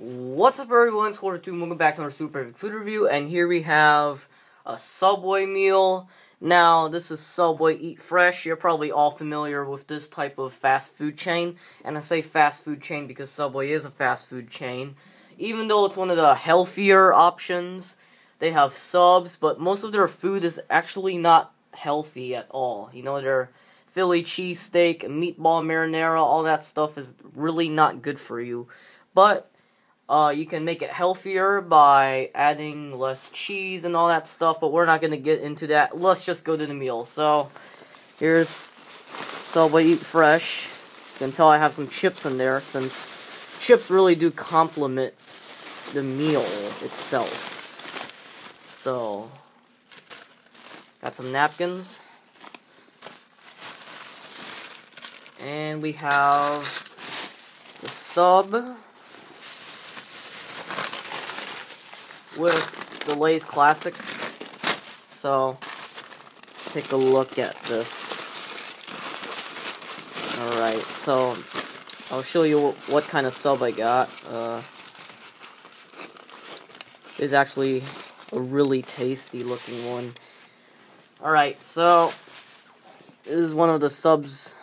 What's up, everyone? It's Quarter2. Welcome back to our super perfect food review, and here we have a Subway meal. Now, this is Subway Eat Fresh. You're probably all familiar with this type of fast food chain, and I say fast food chain because Subway is a fast food chain. Even though it's one of the healthier options, they have subs, but most of their food is actually not healthy at all. You know, their Philly cheesesteak, meatball marinara, all that stuff is really not good for you. But you can make it healthier by adding less cheese and all that stuff, but we're not going to get into that. Let's just go to the meal. So, here's Subway Eat Fresh. You can tell I have some chips in there, since chips really do complement the meal itself. So, got some napkins. And we have the sub with the Lay's Classic. So, let's take a look at this. Alright, so I'll show you what kind of sub I got. It's actually a really tasty looking one. Alright, so this is one of the subs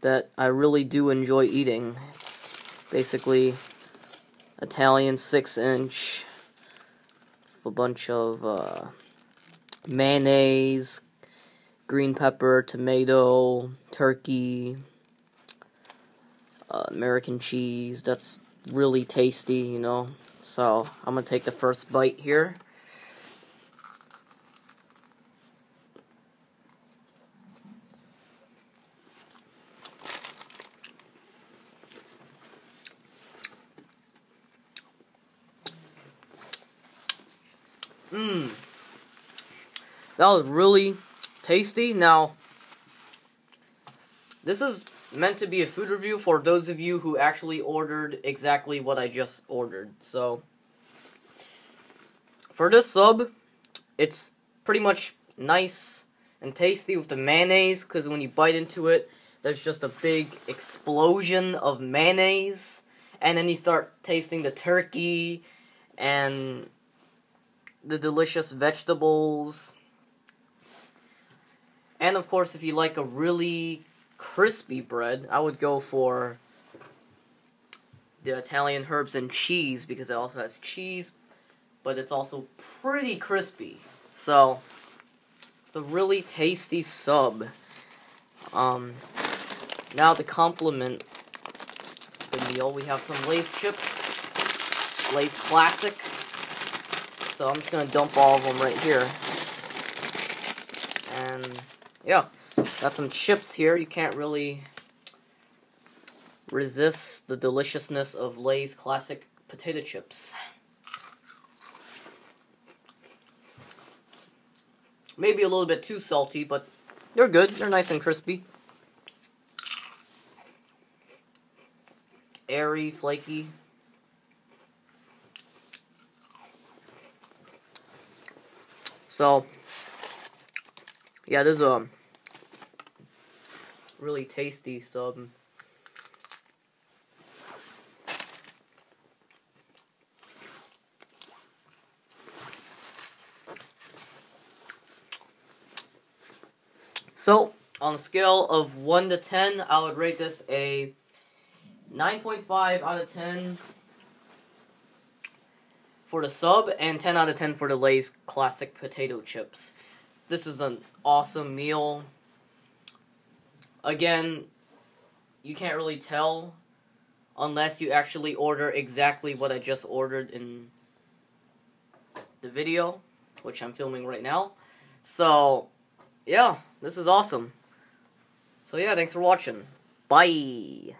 that I really do enjoy eating. It's basically Italian 6-inch. A bunch of mayonnaise, green pepper, tomato, turkey, American cheese. That's really tasty, you know. So I'm gonna take the first bite here. That was really tasty. Now, this is meant to be a food review for those of you who actually ordered exactly what I just ordered. So, for this sub, it's pretty much nice and tasty with the mayonnaise, because when you bite into it, there's just a big explosion of mayonnaise, and then you start tasting the turkey and the delicious vegetables. And of course, if you like a really crispy bread, I would go for the Italian herbs and cheese, because it also has cheese, but it's also pretty crispy. So, it's a really tasty sub. Now to complement the meal, we have some Lay's chips, Lay's Classic. So I'm just going to dump all of them right here. And yeah, got some chips here. You can't really resist the deliciousness of Lay's Classic potato chips. Maybe a little bit too salty, but they're good. They're nice and crispy. Airy, flaky. So, yeah, this is a really tasty sub. So, on a scale of 1 to 10, I would rate this a 9.5 out of 10 for the sub, and 10 out of 10 for the Lay's Classic potato chips. This is an awesome meal. Again, you can't really tell unless you actually order exactly what I just ordered in the video, which I'm filming right now. So, yeah, this is awesome. So yeah, thanks for watching. Bye!